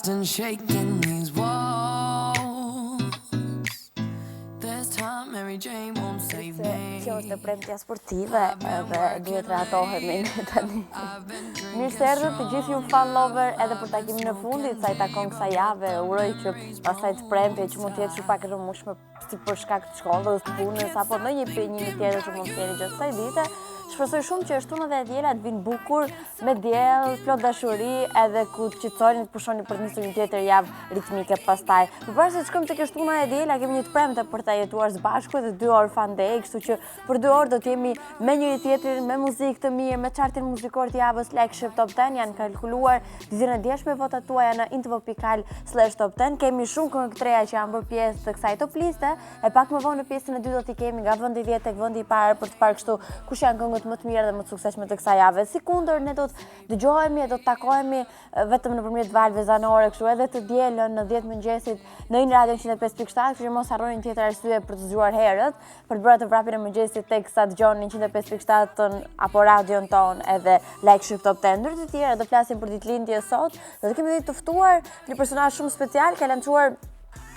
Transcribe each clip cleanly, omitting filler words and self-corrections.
And shaking these walls. This time Mary Jane won't save me. Kjo është premtja sportive dhe duhet ratohemi tani. Mirë se erdhët të gjithë ju fan lover edhe për takimin e fundit sa i takon kësaj jave. Uroj që pasaj të premtje që mund të jetë pak e rëmueshme si për shkak të shkollës, të punës apo në një pjenimi tjetër që mund të keni gjatë kësaj dite. Shpresoj shumë që shtuna dhe diela të vinë bukur, me diell, plot dashuri, edhe ku të qetësoni të pushoni për të nisur një tjetër javë ritmike pastaj. Përveç se të shkojmë tek shtuna dhe diela, kemi një të premte për ta jetuar së bashku dhe 2 orë fan day, kështu që për 2 orë do të jemi me njëri tjetrin, me muzikë të mirë, me chartin muzikor të javës Flagship Top 10, janë kalkuluar ditën e djeshme votat tuaja në intv.al/top 10. Kemi shumë këngë të reja që janë bërë pjesë të kësaj top liste, e pak më vonë në pjesën e 2 do t'i kemi nga vendi 10 tek vendi i parë për të parë kështu kush janë këngët më të mira dhe më të suksesshme të kësaj jave. Sikundër ne do të dëgjohemi e do të takohemi vetëm nëpërmjet valve zanore, kështu edhe të dielën në 10 mëngjesit në Radio 105.7, kështu që mos harroni një tjetër arsye për të dëgjuar herët, për të bërë të vrapin e mëngjesit teksa dëgjoni 105.7 apo radion ton edhe Flagship Top 10. Ndër të tjera do flasim për ditëlindje sot, do të kemi të ftuar një personazh shumë special, ka lançuar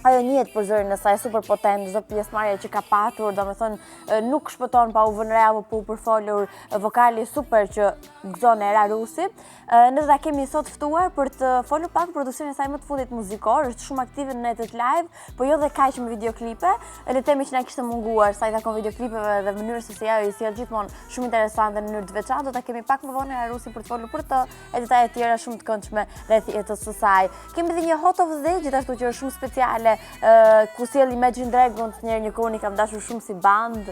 ajo njihet për zërin e saj super potent, çdo pjesëmarrje që ka patur, domethënë nuk shpëton pa u vënë re apo pa u përfolur vokali super që gëzon Era Rusi. Ne do ta kemi sot ftuar për të folur pak produksionin e saj më të fundit muzikor, është shumë aktive në netet live, po jo dhe kaq me videoklipe. Le të themi që na kishte munguar sa i takon videoklipeve dhe mënyrës se si ajo i sjell gjithmonë shumë interesante në mënyrë të veçantë. Do ta kemi pak më vonë Era Rusi për të folur për të e detaje të tjera shumë të këndshme rreth jetës së saj. Kemi edhe një hot of the day, gjithashtu që është shumë speciale, ku sjell Imagine Dragons, një kohë kam dashur shumë si band,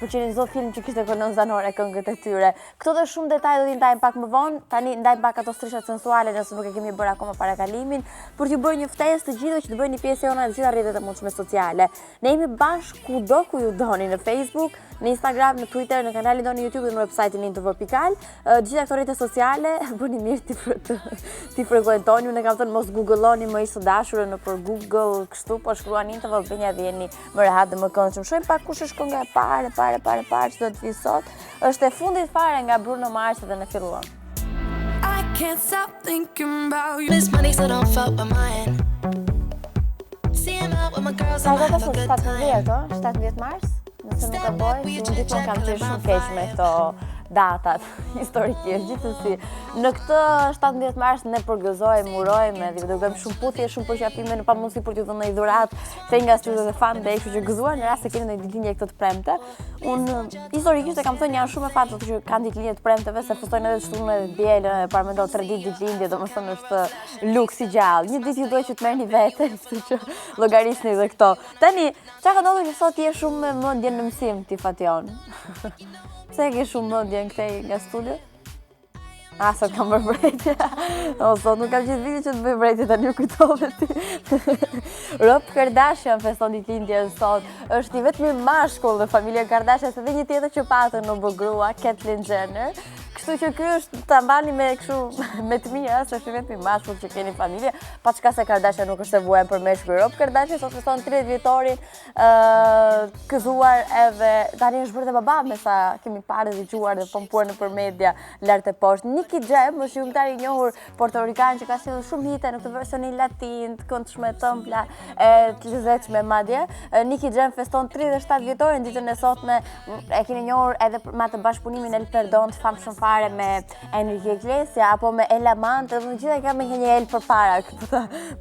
pëlqenin çdo film që kishte kolon zanore këngët e tyre. Këto dhe shumë detaje do t'i ndajmë pak më vonë. Tani ndajmë pak ato strishat sensuale nëse nuk e kemi bërë akoma parakalimin, për t'ju bërë një ftesë të gjithëve që të bëjnë një pjesë jona në të gjitha rrjetet e mundshme sociale. Ne jemi bashkë kudo ku ju doni, në Facebook, në Instagram, në Twitter, në kanalin tonë në YouTube dhe në website-in intv.al. Gjitha këto rrjete sociale bëni mirë ti frekuentoni. Unë kam thënë mos googloni më i së dashurën nëpër Google, kështu po shkruani intv dhe jeni më rehat dhe më këndshëm. Shohim pak kush është kënga e parë që do të vi sot. Është e fundit fare nga Bruno Mars dhe ne filluam. I can't stop thinking about you. This money so don't fuck with mine. See him out with my girls and I have a good time. 17 mars, nëse nuk e bëj, unë gjithmonë kam qenë shumë keq me këto datat historikisht. Gjithsesi, në këtë 17 mars ne përgëzojmë, urojmë dhe dërgojmë shumë puthje, shumë përqafime në pamundësi për t'ju dhënë një dhuratë kthej nga studiot e Fan Day, kështu që gëzuar në rast se keni ndonjë ditëlindje këtë të premte. Unë historikisht e kam thënë janë shumë e fatë që kanë ditëlindje të premteve se festojnë edhe shtunën e dielën, e para mendon 3 ditë ditëlindje, domethënë është luks i gjallë. Një ditë ju duhet që të merrni vete, kështu që llogarisni edhe këto. Tani, çka ka ndodhur që sot je shumë me mendjen në mësim ti Fation? Pse ke shumë mendje këtej nga studio? Sot kam bërë brejtje. Sot nuk kam gjithë viti që të bëj brejtje, tani u kujtove ti. Rob Kardashian feston ditëlindjen sot. Është i vetmi mashkull në familjen Kardashian, edhe një tjetër që patën në bë grua, Caitlyn Jenner. Kështu që ky është ta mbani me kështu me të mira, se është vetëm mashkull që keni familje, pa çka se Kardashian nuk është e vuajtur për meshkull. Rob Kardashian sot feston 30 vjetorin, këzuar edhe tani është bërë dhe baba, me sa kemi parë dhe dëgjuar dhe pompuar nëpër media lart e poshtë. Nicky Jam është këngëtar i njohur portorikan që ka sjellur shumë hite në këtë versionin latin, të këndshme, tëmpla, të lezetshme madje. Nicky Jam feston 37 vjetorin ditën e sotme, e keni njohur edhe me atë bashkëpunimin El Perdon të famshëm fare me Enrique Iglesias apo me El Amante, dhe gjitha i kam me një El përpara,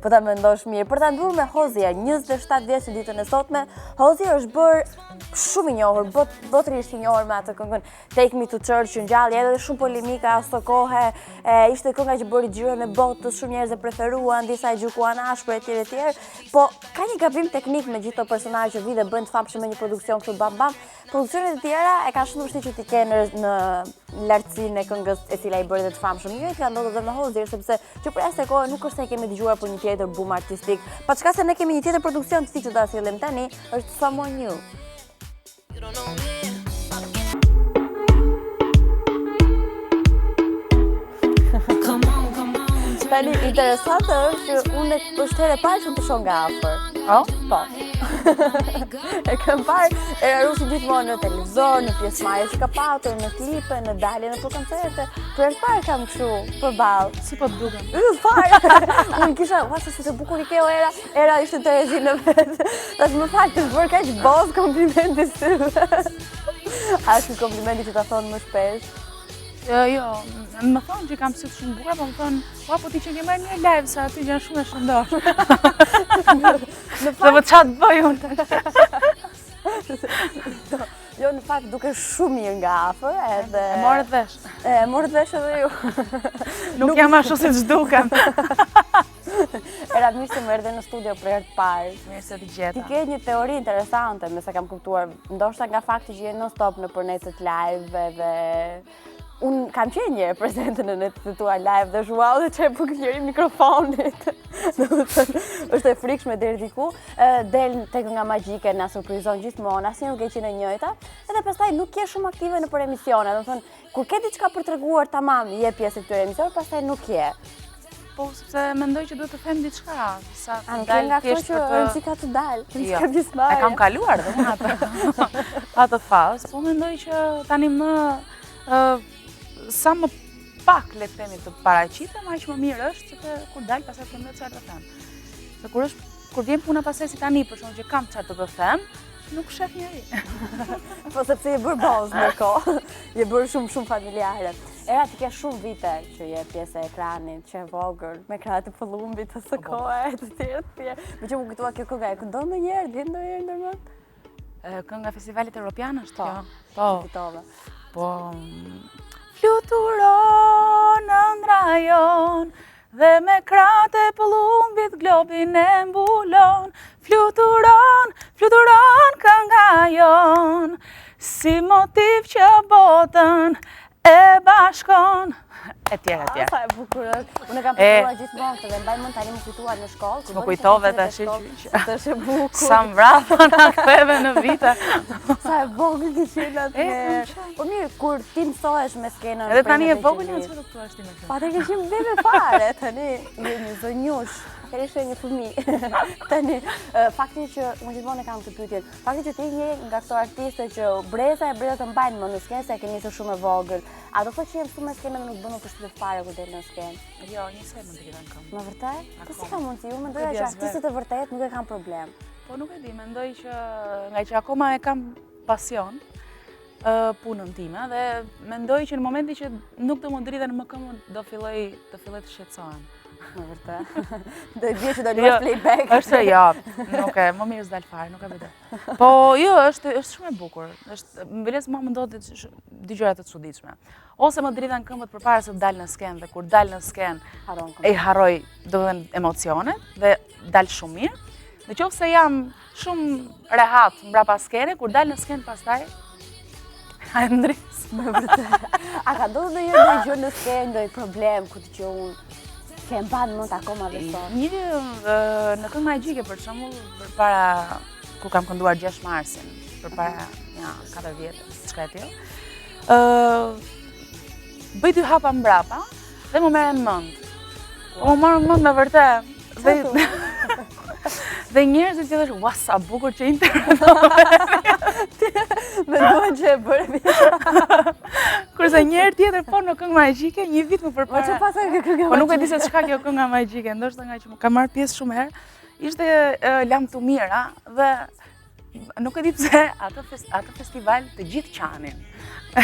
po ta mendosh mirë. Për ta ndruar me Hozia, 27 vjeç ditën e sotme, Hozia është bërë shumë i njohur, botërisht i njohur me atë këngën Take Me to Church, që ngjalli edhe shumë polemika ato kohë, ishte kënga që bëri xhirën e botës, shumë njerëz e preferuan, disa e gjykuan ashpër etj. Po ka një gabim teknik me gjithë ato personazhe që vi dhe bëjnë të famshëm me një produksion kështu bam bam. Produksionet e tjera e kanë shumë vështirë që t'i kenë në lartësinë e këngës e cila I bëri dhe të famshëm. Jo, ka ndodhur dhe me Hozier, sepse që për asaj kohe nuk është se kemi dëgjuar për një tjetër boom artistik. Pa çka se ne kemi një tjetër produksion artistik që do ta sillim tani, është Someone New. Tani, interesante është që unë është herë e parë që të shoh nga afër. Po. E kam parë Erarusi gjithmonë në televizor, në pjesëmarrje që ka patur, në klipe, në dalje në koncerte. Për herë të parë kam kështu përballë. Si po të duken? Fare. Unë kisha, se si të bukur I kjo Era. Era ishte Terezi në vetë. Tash më fal të bërë kaq boz komplimenti syve. A është komplimenti që ta thonë më shpesh? Jo, më thonë që kam sytë shumë bukura, po më thonë, po ti që ke marrë një live, sa aty janë shumë e shëndosh. Dhe më qatë bëj unë. Jo, në fakt duke shumë mirë nga afër, edhe... E morët vesh. E morët vesh edhe ju. Nuk jam ashtu si që dukem. Era mirë se më erdhe në studio për herë të parë. Mirë se të gjeta. Ti ke një teori interesante, me sa kam kuptuar, ndoshta nga fakti që je non-stop në përnetet live edhe... Unë kam qenë një prezente në netët tua live dhe wow dhe që e bukëllëri mikrofonit. Është e frikshme deri diku. Del tek nga magjike, na surprizon gjithmonë, asnjë nuk e qenë e njëjta. Edhe pastaj nuk je shumë aktive në për emisione. Do të thonë, kur ke diçka për treguar tamam, je pjesë e këtyre emisioneve, pastaj nuk je. Po, sepse mendoj që duhet të them diçka. Sa të dal thjesht për të rëndësika të dal. Jo, e kam kaluar dhe unë atë fazë, po mendoj që tani më sa më pak le të themi të paraqitem, aq më mirë është se kur dal pastaj kem më çfarë të them. Se kur vjen puna pastaj si tani për shkak që kam çfarë të them, nuk shef njëri. Po sepse je bërë boz në kohë. Je bërë shumë familjare. Era ti ke shumë vite që je pjesë e ekranit, që e vogël, me krahat e pëllumbit të së kohe, të tjerë. Me që më kujtoa kjo kënga, e këndon ndonjëherë, vjen ndonjëherë ndërmend? Kënga Festivalit Evropian është kjo. Po. Po. Fluturon në ndrajon dhe me kratë e pëllumbit globin e mbulon. Fluturon kënga jon, si motiv që botën e bashkon. E tjera. Sa e bukur është. Unë kam përtuar gjithmonë të dhe mbaj mend tani më kujtuar në shkollë. Më kujtove tash që është e bukur. Sa mbrapa na ktheve në vite. Sa e vogël që qenë atë. Po mirë, kur ti mësohesh me skenën. Edhe tani e vogël janë çfarë thua ti më këtë. Patë që qim bebe fare tani. Je një zonjush. Kërëshë një fëmijë. Tani, fakti që unë gjithmonë kam këtë pyetje. Fakti që ti je nga këto artiste që breza të mbajnë më në skenë se e ke nisur shumë e vogël. A do thotë që jem shumë e skenë dhe nuk bën përshtypje fare kur del në skenë? Jo, një se më dritën këmbë. Më vërtet? Po si ka mundësi? Unë mendoja që artistët e vërtet nuk e kanë problem. Po nuk e di, mendoj që nga që akoma e kam pasion punën time dhe mendoj që në momenti që nuk të më dritën më këmbën do filloj të shqetësohem. Më vërtet. Do të që do luash playback. Është jo, nuk e, më mirë s'dal fare, nuk e vete. Po jo, është shumë e bukur. Më biles më ndodhet dy gjëra të çuditshme. Ose më dritën këmbët përpara se të dal në skenë dhe kur dal në skenë e harroj domethënë emocionet dhe dal shumë mirë. Nëse jam shumë rehat mbrapa skenës, kur dal në skenë pastaj a ndris. Më vërtet. A ka ndodhur ndonjë gjë në skenë, ndonjë problem ku që unë ke mban mend akoma dhe sot? Në këngë magjike për shembull, përpara ku kam kënduar 6 Marsin, përpara 4 vjetë, çka e tillë. Bëj 2 hapa mbrapa dhe më merren mend. Më marrën mend me vërtet. Dhe njerëzit që thoshin, "Ua, sa bukur që interpretove." Mendoj që e bëre mirë. Kurse njëherë tjetër po në këngë magjike, një vit më përpara. Po çfarë pasoi kjo këngë magjike? Po nuk e di se çka kjo kënga magjike, ndoshta nga që kam marrë pjesë shumë herë, ishte Lam të mira dhe nuk e di pse atë festival të gjithë qanin. Ka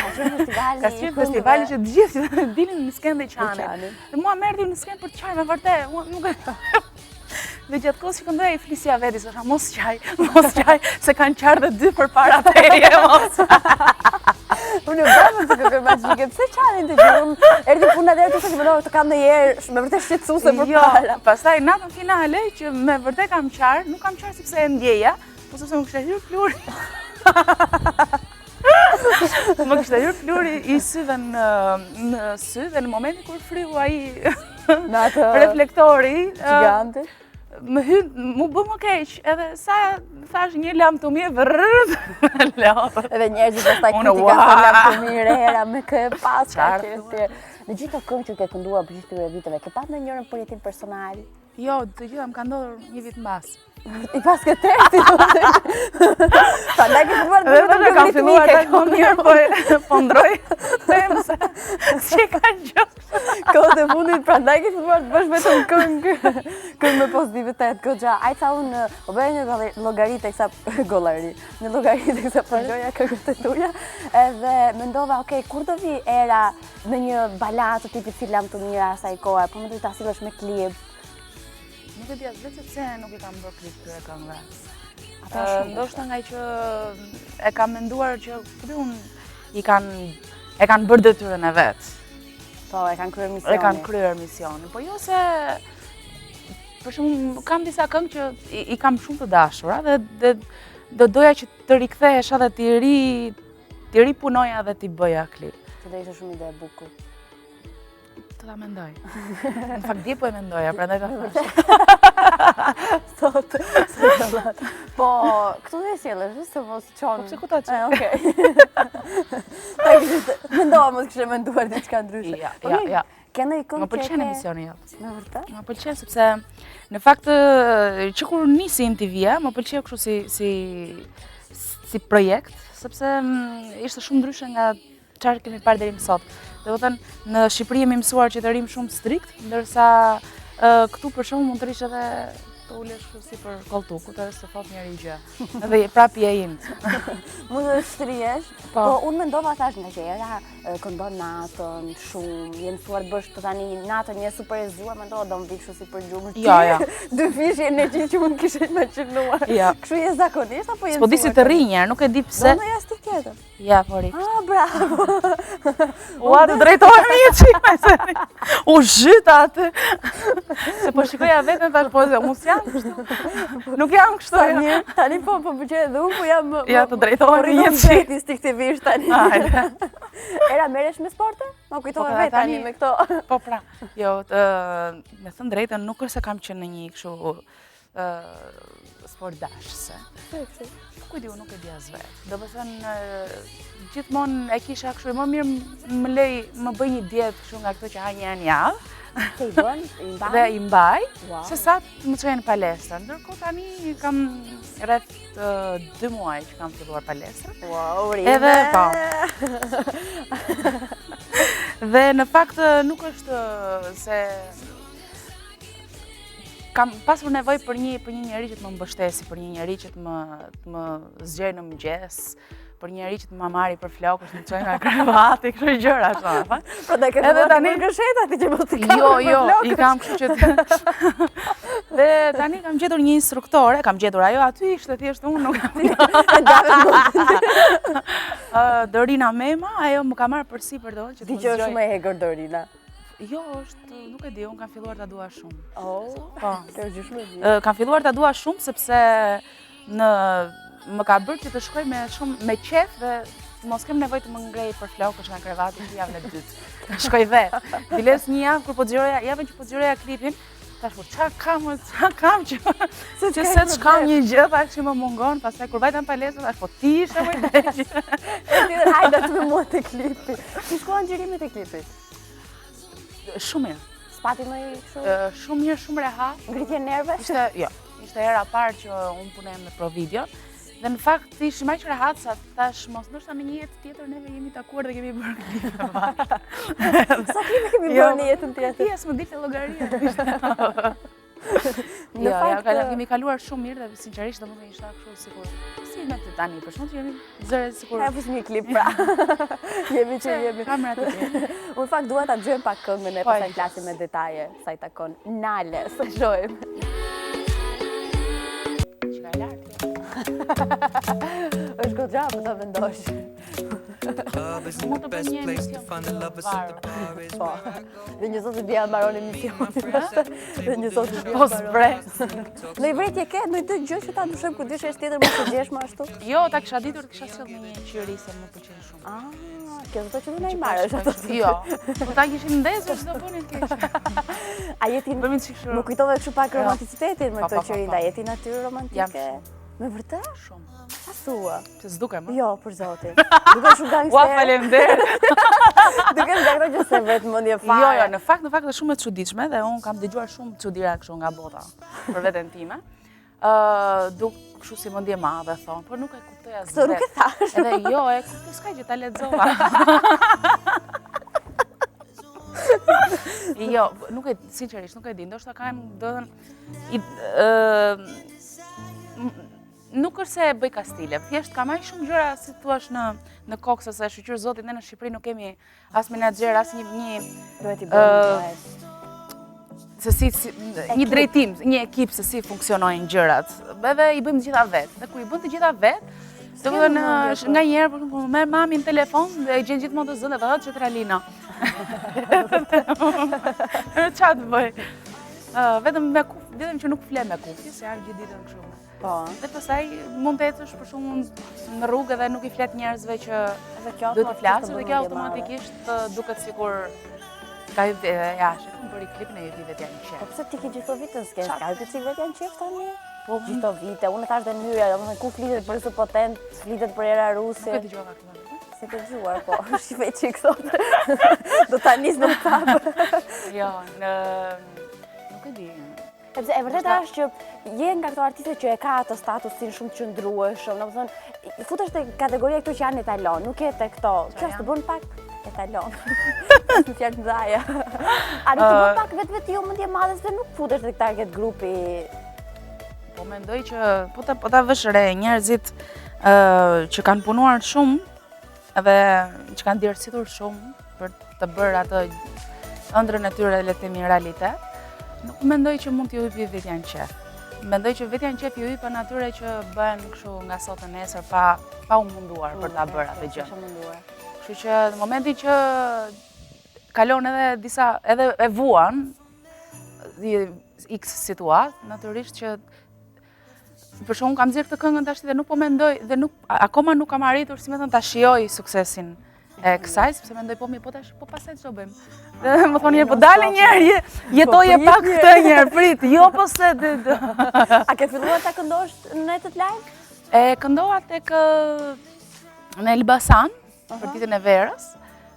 qenë festivali që të gjithë dilin në skenë dhe qanin. Dhe mua më erdhi në skenë për të qaj me vërtet, nuk e dhe gjatë kohës që këndoja I flisja veti, thosha mos qaj, se kanë qarë dhe 2 përpara teje, mos. Unë e bëmë të këngë magjike, pse qanin të gjithë? Erdhi puna dhe të që të kam ndonjëherë me vërtet shqetësuese përpara. Jo, pastaj natën finale që me vërtet kam qarë, nuk kam qarë sepse e ndjeja, po sepse më kishte hyrë fluri. Më kishte hyrë fluri i syve në sy dhe në momentin kur friu ai Në atë reflektori, gigante. mu bë më keq, edhe sa thash një lam të mirë, vrrrr, lavë. Edhe njerëzit pastaj Unë, kritika se ua! lam të mirë era me kë e paska Qartë, që në gjithë të këngë që ke kënduar për gjithë këtyre viteve, ke pat ndonjërin për jetim personal? Jo, të gjitha më ka ndodhur një vit mbas. I pas ke terti, prandaj ke filluar të Dhe bëjmë kam filluar ritmike, të mirë, po ndroj, them se si ka gjë. kohët e fundit, prandaj ke filluar të bësh vetëm këngë me pozitivitet, goxha. Ai ca unë po bëj një llogari teksa gollari, një llogari teksa përgjoja këngët e tuaja, edhe mendova, okay, kur do vi era në një baladë të tipit si Lam të mira asaj kohe, po më duhet ta sillesh me klip. Nuk e di as vetë pse nuk i kam bërë klip këtyre këngëve. Ata shumë. Ndoshta nga që e kam menduar që këtu e kanë bërë detyrën e vet. Po, e kanë kryer misionin. E kanë kryer misionin, po jo se për shembull kam disa këngë që i kam shumë të dashura dhe do doja që të rikthehesha dhe t'i ripunoja dhe t'i bëja klip. Që do ishte shumë ide e bukur. Të ta mendoj. Në fakt dje po e mendoja, prandaj ta thash. Sot, po, këtu do e sjellësh, se mos çon. Po pse ku ta çoj? Okej. Mendova mos kishe menduar diçka ndryshe. Ja. Ke ndonjë këngë Më pëlqen emisioni jot. Në vërtet? Më pëlqen sepse në fakt që kur nisi MTV-a, më pëlqeu kështu si projekt, sepse ishte shumë ndryshe nga çfarë kemi parë deri më sot. Do të thënë, në Shqipëri jemi mësuar që të rrim shumë strikt, ndërsa këtu për shembull mund të rish edhe të ulesh si për kolltukut, edhe se thot njëri gjë. Edhe prapë je int. Mund të shtrihesh, po unë mendova thash nga që era këndon natën shumë, je mësuar të bësh të tani natën një super e zgjuar, mendova do më vi kështu si për gjumë. Ja. Dy fishje energji që mund kishe imagjinuar. Ja. Kështu je zakonisht apo je? Po di si të rri njerë, nuk e di pse. Do në jastik tjetër. Ja, po ri. Ah, bravo. Ua, të drejtohem një qime, se u zhyta atë. Se po shikoja vetën, thash, po se unë s'jam kështu. Nuk jam kështu. Tani po pëlqej edhe unë, po jam... Ja, të drejtohem një qime. Instinktivisht tani. Era merresh me sporte? Ma kujtove vetë tani me këto. Po pra, jo, me thënë drejtën, nuk është se kam qenë në një kështu sport dashëse. Ku di, nuk e di as vetë. Do të thënë, gjithmonë e kisha kështu, më mirë më bëj një dietë kështu nga këto që ha një herë në javë. Se i bën, i mbaj? Dhe i mbaj, Wow. se sa më çojnë në palestër. Ndërkohë tani kam rreth 2 muaj që kam filluar palestër. Wow, rime! Edhe po. Dhe në fakt nuk është se kam pasur nevojë për një njeri që të më mbështesi, për një njeri që të më zgjej në mëngjes, për një njeri që të më marri për flokësh, më çojë nga krevati, kështu gjëra ashtu. Prandaj ke Edhe tani gësheta ti që mos të kam. Jo, i kam kështu që dhe tani kam gjetur një instruktore, ajo aty ishte thjesht unë nuk Dorina Mema, ajo më ka marrë përsipër do që të Ti më që është zgjoj. shumë e hegër Dorina. Jo, nuk e di, unë kam filluar ta dua shumë. Oh, Po. kjo është gjë shumë e mirë. Kam filluar ta dua shumë sepse më ka bërë që të shkoj me qef dhe mos kem nevojë të më ngrej për flokësh nga krevati javën e dytë. Shkoj vetë. Diles një javë kur javën që po xhiroja klipin, tash po ç'a kam që se s'kam një gjë tash që më mungon, pastaj kur vajta në palestër tash po ti ishe më keq. E ti dhe hajde të me mua të klipi. Si shkuan xhirimet e klipit? Shumë mirë. Spati më i kështu? Shumë mirë, shumë rehat. Ngritje nerve? Ishte hera parë që unë punem me Providion. Dhe në fakt ishim aq rehat sa thash mos ndoshta me një jetë tjetër neve jemi takuar dhe kemi bërë klipe bashkë. Sa klipe kemi bërë në jetën tjetër? Ti s'më dilte llogaria. Në fakt kemi kaluar shumë mirë dhe sinqerisht domethënë ishte kështu sikur si me të tani, për shkak që jemi zëre sikur. E fusim një klip pra. Jemi që jemi. Kamerat e tjera. Unë fakt dua ta dëgjojmë pak këngën e pastaj flasim me detaje sa i takon. Nale, sa shohim. Çka lart. Është goxha po ta vendosh. Mund të bëj një emision varë. Po. Dhe një zot të bia mbaron emisionin. Dhe një zot të bia Po mbaron. zbret. Në i vretje ke, në i të gjë që ta ndryshojmë ku dysh tjetër më të gjeshme ashtu? Jo, ta kisha ditur, kisha sjell në një qyri se më pëlqen shumë. Kjo do të që du në i marrësh ato. Jo, po ta kishin ndezur, çdo bënin keq. A jeti Bëmin si kështu. më kujtove kështu pak romanticitetin me këto Po. qërin, a jeti natyrë romantike? Me vërtet? Shumë. A thua? Se s'dukem, Jo, për zotin. Duke shumë gangster. Ua, faleminderit. Duke nga këto që se vetë mendje fare. Jo, në fakt është shumë e çuditshme dhe unë kam dëgjuar shumë çuditëra kështu nga bota për veten time. Duk kështu si mendje madhe thon, por nuk e kuptoj as. Kështu nuk e thash. Edhe jo, e kuptoj s'ka gjë ta lexova. Jo, nuk e sinqerisht nuk e di, ndoshta kam nuk është se e bëj kastile, thjesht kam aq shumë gjëra si thua në kokë se shqyr Zotit ne në Shqipëri nuk kemi as menaxher as një Duhet i bëjmë se si një drejtim, një ekip se si funksionojnë gjërat. Edhe i bëjmë të gjitha vetë. Dhe kur i bën të gjitha vetë, do të thënë nga një herë për shembull merr mamin në telefon dhe e gjen gjithmonë të zënë valla Çetralina. Çfarë të bëj? Vetëm që nuk fle me kufi, se janë gjithë ditën kështu. Po. Dhe pastaj mund të ecësh për shembull në rrugë dhe nuk i flet njerëzve që duhet të flasë dhe kjo automatikisht duket sikur ka hyrë jashtë. Kam bërë klipin e hyrë vetë janë qef. Po pse ti ke gjithë vitën s'ke? Ka hyrë ti vetë janë qef tani? Po gjithë vite, unë thash dhe mënyra, domethënë ku flitet për zë potent, flitet për era ruse. Nuk e dëgjova këtë. Se ke dëgjuar, po, shifej çik sot. Do ta nis në tap. Jo, nuk e di. Sepse e vërteta është që je nga këto artiste që e ka atë statusin shumë të qëndrueshëm, domethënë futesh te kategoria këto që janë etalon, nuk je te këto. Kjo të bën pak etalon. Në fjalë ndaja. A nuk të bën pak vetë jo mendje madhe se nuk futesh te target grupi. Po mendoj që po ta vësh re njerëzit që kanë punuar shumë edhe që kanë dërsitur shumë për të bërë atë ëndrrën e tyre le të themi realitet. Nuk mendoj që mund t'ju hypi vetë janë qef. Mendoj që vetë janë qef ju hypën atyre që bëhen kështu nga sot e nesër pa u munduar për ta bërë atë gjë. Kështu që në momentin që kalon edhe disa edhe e vuan X situatë, natyrisht që për shkak kam nxjerr këtë këngën tash dhe nuk po mendoj dhe akoma nuk kam arritur si më thon ta shijoj suksesin e kësaj, sepse mendoj po tash po pastaj ç'do bëjmë. Dhe më thonë po dale një herë, jetoje pak këtë një herë, prit, jo po se A ke filluar ta këndosh në netët live? E këndova tek në Elbasan, për ditën e verës,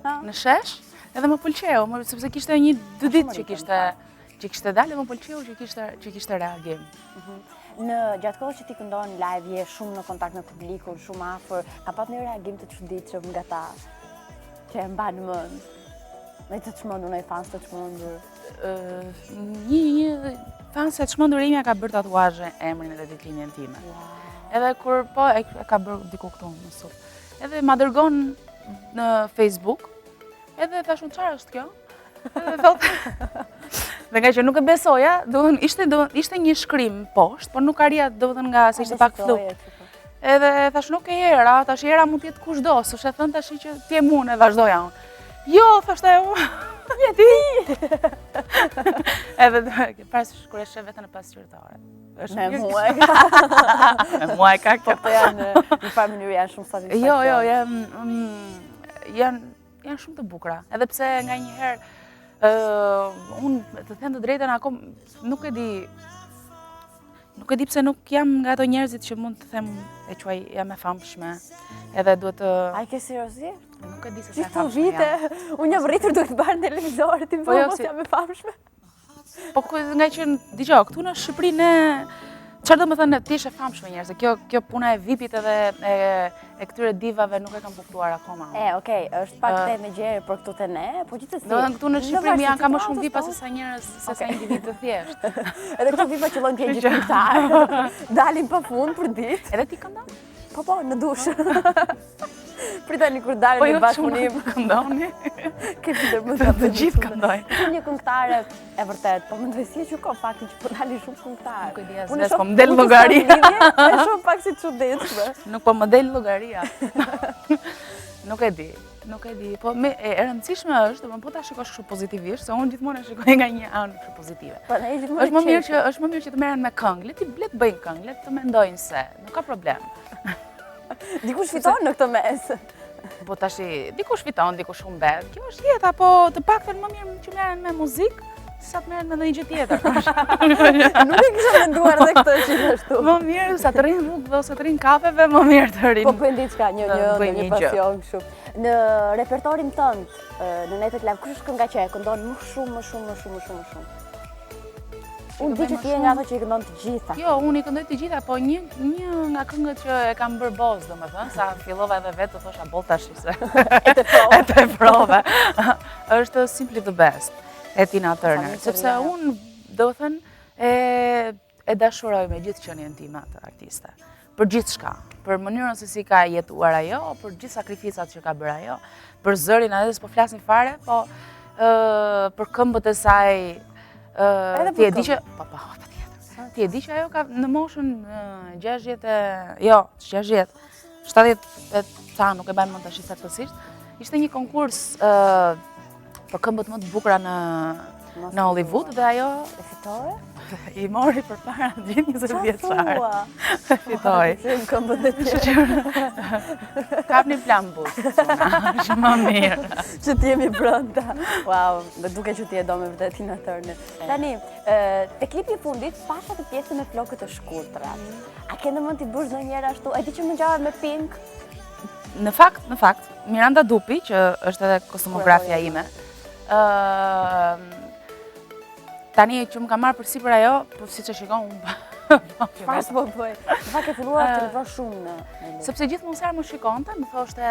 në shesh, edhe më pëlqeu, sepse kishte 1-2 ditë që kishte dalë, më pëlqeu që kishte reagim. Në gjatë kohës që ti këndon live, je shumë në kontakt me publikun, shumë afër, ka pat një reagim të çuditshëm nga ta që e mban mend? Në të çmendur, në fans të çmendur? Një fans e çmendur imja ka bërë tatuazhe emrin edhe ditëlindjen time. Edhe kur po e ka bërë diku këtu në sub. Edhe ma dërgon në Facebook, edhe thashun çfarë është kjo? Edhe thotë. Dhe nga që nuk e besoja, ishte një shkrim poshtë, por nuk arria domethënë nga se ishte pak flu. Edhe thashun okay era, tash era mund të jetë kushdo, s'është e thënë tash që ti e mund e vazhdoja unë. Jo, thashtë e unë, je ti! Edhe parës kur e shë vetën e pasqyrtore. Me mua e ka. Me mua e ka kjo. Po janë, në farë mënyrë janë shumë satisfakcion. Jo, janë shumë të bukura. Edhe pse nga një herë, unë të them të drejtën akom nuk e di pse nuk jam nga ato njerëzit që mund të them e quaj jam e famshme. Edhe duhet të... A i ke seriozisht? Nuk e di se sa e famshme jam. Unë jam rritur duke të bërë në televizorit, ti më mos jam e famshme. Po nga që, diqo, këtu në Shqipëri ne... Çfarë do të thënë ti je e famshme njerëz, kjo puna e VIP-it edhe e këtyre divave nuk e kam kuptuar akoma. Okej, është pak temë gjerë për këtu te ne, po gjithsesi. Domethënë këtu në Shqipëri janë ka më shumë VIP-a se sa njerëz, se sa individ të thjeshtë. Edhe këto VIP-a që llojnë gjithë këngëtar, dalin pafund për ditë. Edhe ti këndon? Po, në dush. Pritani kur dalin në bashkëpunim. Këndoni? Kemi dërmën të gjithë këndojnë. Ti një këngëtare e vërtet, po mendoj si që ka faktin që po dalin shumë këngëtarë. Nuk e di as po më del llogaria. Është shumë pak si çuditshme. Nuk po më del llogaria. Nuk e di. Po e rëndësishme është, po ta shikosh kështu pozitivisht, se unë gjithmonë e shikoj nga një anë kështu pozitive. Është më mirë që të merren me këngë, le të bëjnë këngë, le të mendojnë se, nuk ka problem. Dikush fiton në këtë mes. Po tash dikush fiton, dikush humbet. Kjo është jeta, po të paktën më mirë që merren me muzikë sa të merren me ndonjë gjë tjetër. Nuk e kisha menduar edhe këtë gjithashtu. Më mirë sa të rrinë rrugëve ose të rrinë kafeve, më mirë të rrinë. Po bëjnë diçka, një pasion kështu. Në repertorin tënd, në Netet Live, kush është kënga që e këndon më shumë? Unë di që ti je nga ato që i këndon të gjitha. Jo, unë i këndoj të gjitha, po një nga këngët që e kam bërë boss, domethënë, sa fillova edhe vetë të thosha boll tash se. E të prove. Është Simply the Best e Tina Turner, sepse unë do të thënë e dashuroj me gjithë qenien time atë artiste. Për gjithçka, për mënyrën se si ka jetuar ajo, për gjithë sakrificat që ka bërë ajo, për zërin edhe s'po flasim fare, po për këmbët e saj. Ti e di që ti e di që ajo ka në moshën 60, 70 ta nuk e bajmë mend tash saktësisht. Ishte një konkurs për këmbët më të bukura në Hollywood dhe ajo e fitoi. I mori përpara gjithë 20 vjeçare. Fitoi. Këmbët e tij. Kapni plan bus. Është më mirë. Që ti jemi brenda. Wow, më duket që ti e do me vërtet Tina Turner. Tani, te klipi i fundit pasha të pjesën me flokët e shkurtra. A ke ndërmend ti bësh ndonjëherë ashtu? E di që më ngjarë me Pink. Në fakt, Miranda Dupi, që është edhe kostumografia ime. Tani që më ka marrë përsipër ajo, po siç e shikon unë. Çfarë s'po bëj? Sa ke filluar të lëvësh shumë në luftë. Sepse gjithmonë sa më shikonte, më thoshte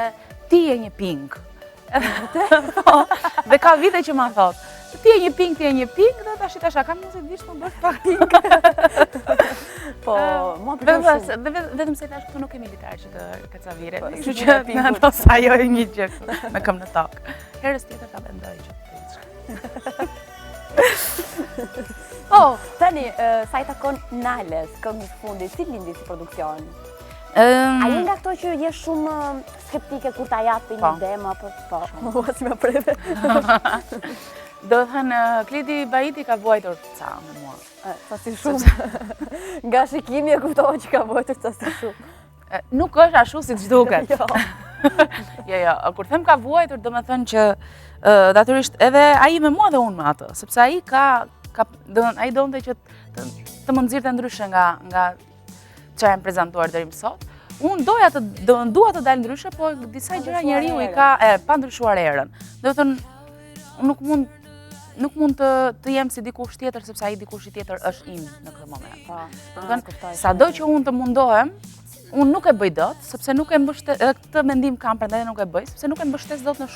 ti je një Pink. Dhe ka vite që ma thot, ti je një Pink, dhe tash kam 20 vjeç më bësh pak Pink. Po, mua pëlqen shumë. Vetëm se tash këtu nuk kemi litar që të kacavire. Kështu që në ato sa ajo e një gjë me këmbë në tokë. Herës tjetër ta mendoj që Tani, sa i takon Nales, këngës fundit, si lindi si produksion? A je nga këto që je shumë skeptike kur ta japi një demo, po, si më preve. Do të thënë, Klidi Baiti ka vuajtur ca me mua. Sa si shumë. Nga shikimi e kuptova që ka vuajtur ca si shumë. Nuk është ashtu si të duket. Jo, kur them ka vuajtur, do me thënë që natyrisht edhe ai me mua dhe unë me atë, sepse ai ai donte që të më nxirrte ndryshe nga çfarë jam prezantuar deri më sot. Unë dua të dalë ndryshe, po disa gjëra njeriu i ka pa ndryshuar erën. Do të thënë nuk mund të jem si dikush tjetër sepse ai dikush tjetër është im në këtë moment. Do të thënë sado që unë të mundohem, unë nuk e bëj dot, sepse nuk e mbështet, edhe këtë mendim kam prandaj nuk e bëj, sepse nuk e mbështes dot në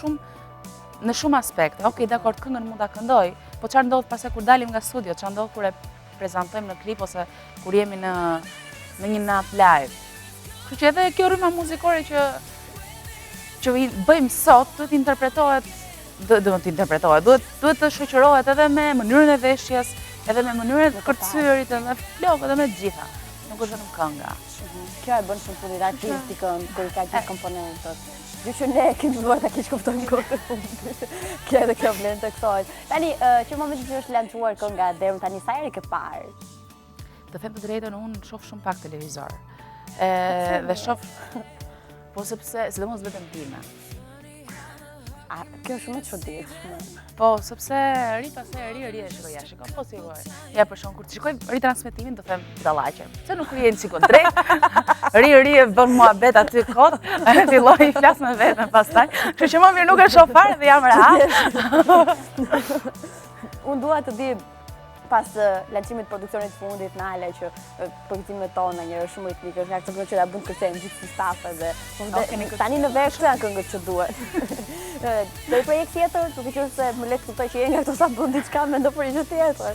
shumë aspekte. Okej, dakor, këngën mund ta këndoj, po çfarë ndodh pastaj kur dalim nga studio, çfarë ndodh kur e prezantojmë në klip ose kur jemi në një natë live. Kështu që edhe kjo rrymë muzikore që i bëjmë sot, duhet të shoqërohet edhe me mënyrën e veshjes, edhe me mënyrën e kërcyrit, edhe me flokët, edhe me të gjitha. Nuk është vetëm kënga. Kjo e bën shumë punit artistikën, kur i ka gjithë komponentët. Gjë që ne kemi duar ta keq kuptojmë kohë fundit. Kjo edhe kjo vlen të kësaj. Tani, që momentin që është lançuar kënga deri tani sa herë ke parë? Të them të drejtën, unë shoh shumë pak televizor. Dhe shoh po sepse sidomos vetëm time. Kjo është shumë e çuditshme. Po, sepse ri e shikoj, po si voj. Ja, për shkak kur të shikoj ritransmetimin, do them dallaqe. Se nuk rihen sikon drejt. Ri e bën muhabet aty kot, filloi i flas me veten pastaj. Kështu që më mirë nuk e shoh fare dhe jam rehat. Unë dua të di pas lancimit produksionit fundit Nale që produktimet tona njërë shumë ritmike, është nga këtë këngë që da bënd kërcejmë gjithë si stafe dhe tani në vesh këtë janë këngët që duhet. Do i projekt tjetër, duke qenë se më letë kuptoj që je nga këto sa bën diçka me ndo për një gjë tjetër.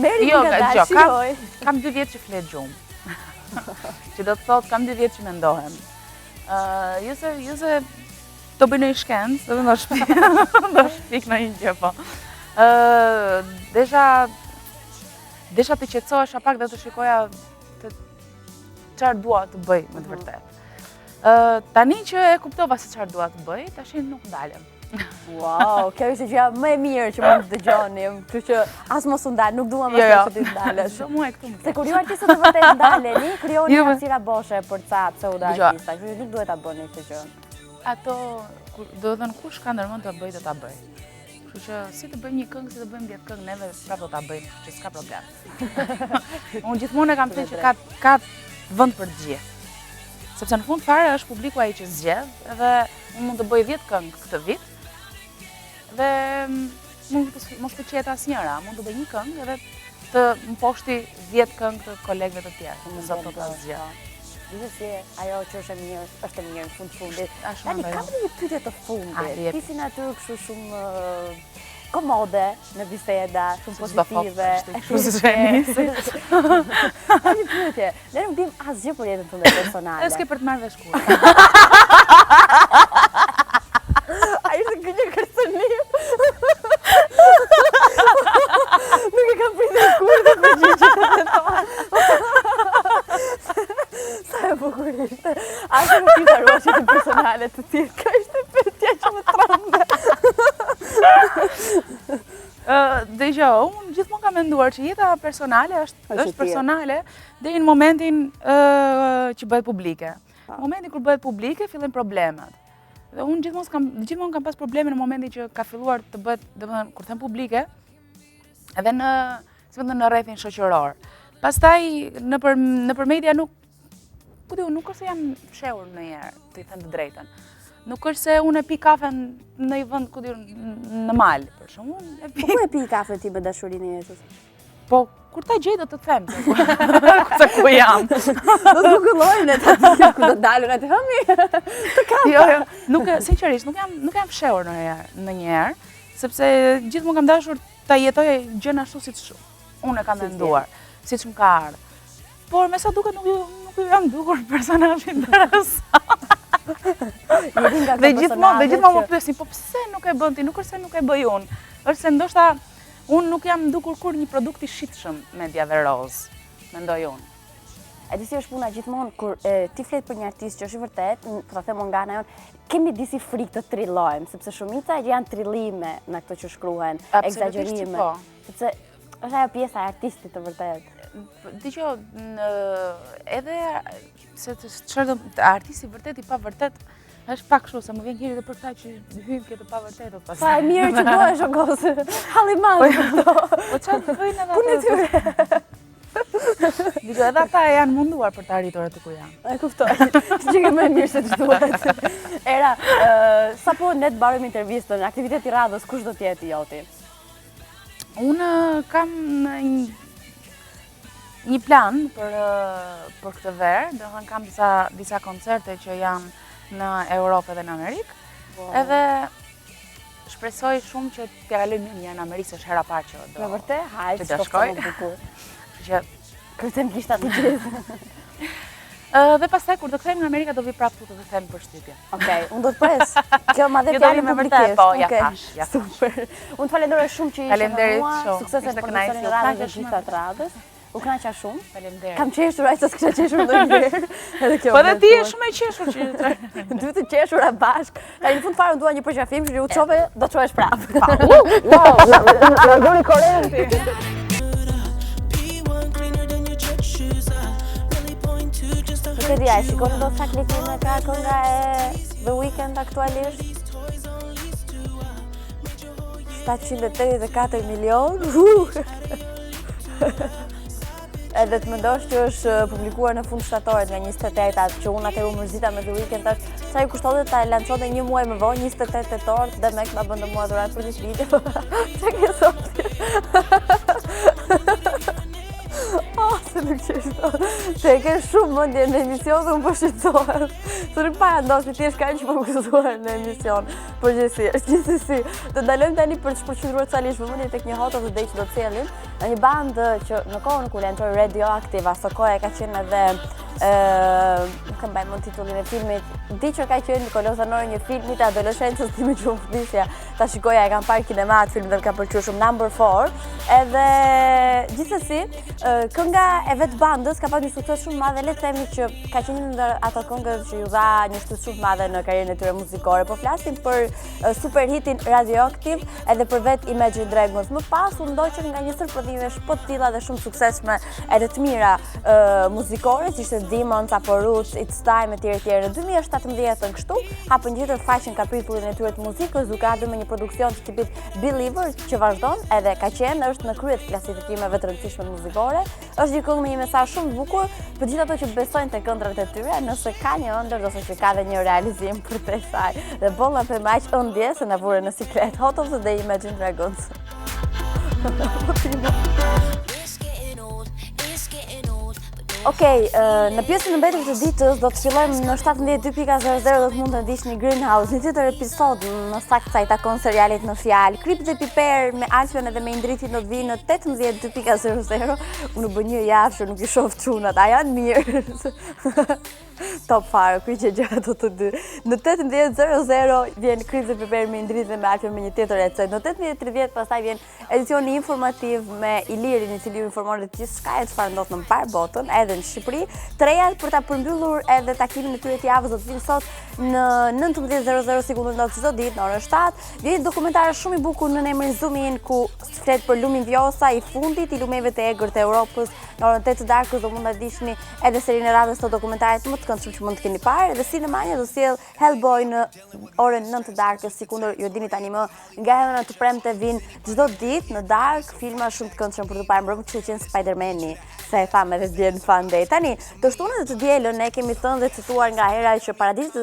Meri nga ta shijoj. Kam 2 vjet që flet gjumë. Që do të thotë kam 2 vjet që mendohem. Jo se do bëj një shkencë, do shpik në një gjë po. Desha të qetësohesha pak dhe të shikoja çfarë dua të bëj me të vërtetë. Tani që e kuptova se çfarë dua të bëj, tash nuk ndalem. Wow, kjo ishte gjëja më e mirë që mund të dëgjonim, kështu që as mos u ndal, nuk duam asnjë që ti ndalesh. Shumë e këtu. Se kur ju artistët të vërtet ndaleni, krijoni hapësira boshe për ca pseudo artista, kështu që nuk duhet ta bëni këtë gjë. Ato, do të thënë kush ka ndërmend të bëj do ta bëj. Kështu që si të bëjmë një këngë, si të bëjmë 10 këngë, neve prapë do ta bëjmë, kështu që s'ka problem. Unë gjithmonë e kam thënë që ka vend për të gjithë. Sepse në fund fare është publiku ai që zgjedh, edhe unë mund të bëj 10 këngë këtë vit. Dhe mos të qeta asnjëra, mund të bëj një këngë edhe të më poshti 10 këngë të kolegëve të tjerë, në zot të zgjedh. Gjithsesi, ajo që është e mirë në fundit. Tani kam një pyetje të fundit. Ti si natyrë kështu shumë komode në biseda, shumë pozitive. Një pyetje, ne nuk dim asgjë për jetën tënde personale. S'ke për të marrë vesh kurrë. Ai është gjë kërcënim. Nuk e kam pritur kurrë të përgjigjet Sa e bukur ishte. Asë nuk pyeta ruajtje personale të tjerë. Ka ishte pyetja që më trembe. Dëgjoj, unë gjithmonë kam menduar që jeta personale është personale deri në momentin që bëhet publike. Në momentin kur bëhet publike fillen problemet. Dhe unë gjithmonë kam pas probleme në momentin që ka filluar të bëhet, domethënë kur them publike, edhe në rrethin shoqëror. Pastaj nëpër media nuk është se jam fshehur ndonjëherë, të them të drejtën. Nuk është se unë e pi kafen në një vend në mal, për shembull. Po ku e pi kafen ti me dashurinë e jetës? Po kur ta gjej do të them se ku jam. Do të gullojnë atë ku do dalën atë hëmi. Të kapë. Jo, sinqerisht nuk jam fshehur ndonjëherë, sepse gjithmonë kam dashur ta jetoj gjën ashtu siç unë e kam menduar, siç më ka ardhur. Por me sa duket nuk ju jam dukur personazhi interesant. Dhe gjithmonë më pyesin, po pse nuk e bën ti? Nuk është se nuk e bëj unë. Është se ndoshta unë nuk jam dukur kur një produkt i shitshëm mediave roz, mendoj unë. E di si është puna gjithmonë kur ti flet për një artist që është i vërtet, po ta them nga ana jonë, kemi disi frikë të trillojmë, sepse shumica janë trillime në ato që shkruhen, egzagjerime. Sepse është ajo pjesa e artistit të vërtet. Dgjoj, edhe se çfarë artisti vërtet i pa vërtet është pak kështu, se më vjen keq edhe për ta që hyn këtë pa vërtetë pastaj. Sa e mirë që duhesh o gozë. Halliman. Po çfarë bëjnë edhe punë tyre? Dgjoj, edhe ata janë munduar për të arritur aty ku janë. E kuptoj. Gjë më e mirë se ç'duhet. Era, sapo ne të mbarojmë intervistën, aktiviteti i radhës kush do të jetë joti? Unë kam një plan për këtë verë, do të thënë kam disa koncerte që janë në Europë dhe në Amerikë. Edhe shpresoj shumë që t'ja kaloj mirë në Amerikë, se është hera parë që do. Në vërtet, hajt, të shkoj. Që kërcem kishta të gjithë. Dhe pastaj kur do kthejmë në Amerikë do vi prapë këtu të them përshtypje. Okej, unë do të pres. Kjo ma dhe fjalë publikisht. Po, ja thash. Super. Unë të falenderoj shumë që ishe me mua. Sukses në produksionin e radhës dhe gjitha të radhës. U kënaqa shumë. Faleminderit. Kam qeshur aq sa s'kisha qeshur ndonjëherë. Edhe kjo. Po dhe ti je shumë e qeshur që duhet të qeshura bashk. Tani në fund fare dua një përqafim, që u çove, do çohesh prapë. Largoni korrenti. Nuk e di, shikoni do të sa klikime ka kënga e The Weeknd aktualisht. 784 milion. Edhe të mendosh që është publikuar në fund shtatorit nga 28 që unë atëherë u mërzita me The Weeknd tash sa i kushtonte ta lançonte një muaj më vonë 28 tetor dhe me ma bënte mua dhuratë për this video. Çka ke thot? Se nuk qeshto. Se e ke shumë mendje në emision dhe unë po shqetësohem. Se nuk para ndoshta ti je kaq fokusuar në emision. Gjithsesi, do ndalojmë tani për të shpërqendruar ca lish vëmendje tek një hotel të dej që do të cellim. Në një bandë që në kohën kur lançoi Radioactive, aso kohë ka qenë edhe nuk e mbaj mend titullin e filmit, di që ka qenë kolozanore një filmi të adoleshencës time që unë flisja, ta shikoja e kam parë kinemat, film dhe më ka pëlqyer shumë Number 4, edhe gjithsesi, kënga e vetë bandës ka pas një sukses shumë madhe, le të themi që ka qenë ndër ato këngët që ju dha një shtyt shumë madhe në karrierën e tyre muzikore, po flasim për superhitin Radioactive edhe për vetë Imagine Dragons. Më pas u ndoqën nga një sër prodhime po të tilla dhe shumë suksesshme edhe të mira muzikore, si ishte Demons apo Roots, It's Time etj. Në 2017 kështu hapën gjithë faqen kapitullin e tyre të muzikës, duke ardhur me një produksion të tipit Believer që vazhdon edhe ka qenë është në krye të klasifikimeve të rëndësishme muzikore. Është një këngë me një mesazh shumë të bukur për gjithë ato që besojnë te këndrat e tyre, nëse ka një ëndër ose që ka dhe një realizim për te saj. Dhe bolla për maq ëndje se na vure në siklet. Hot of the Day, Imagine Dragons. Okej, në pjesën e mbetur të ditës do të fillojmë në 17:02.00 do të mund të ndiqni Greenhouse, një tjetër episod në sakt sa i takon serialit në fjalë. Krip dhe Piper me Alfion edhe me Indritin do të vinë në 18:02.00. Unë bë një javë që nuk i shoh çunat, a janë mirë. Top fare, kuj që gjëra do të dy. Në 18:00 vjen Krip dhe Piper me Indrit dhe me Alfion me një tjetër ecë. Në 18:30 pastaj vjen edicioni informativ me Ilirin, i cili ju informon rreth gjithçka e çfarë ndodh në mbar botën, edhe në Shqipëri. Treja për ta përmbyllur edhe takimin e tyre të javës do të vinë sot në 19:00 si ku ndodh çdo ditë në orën 7. Vjen dokumentar shumë i bukur në emrin Zoom In ku flet për lumin Vjosa, i fundit i lumeve të egër të Europës. Në orën 8 të darkës do mund ta ndiqni edhe serinë e radhës të dokumentarit më të këndshëm që mund të keni parë. Dhe Cinemania do sjell Hellboy në orën 9 të darkës, sikundër ju dini tani më nga hëna të premte vin çdo ditë në dark filma shumë të këndshëm për të parë mbrëmje, që qenë Spider-Man-i. Se e thamë edhe vjen fan day. Tani, të shtunët dhe të dielën ne kemi thënë dhe cituar nga hera që paradiset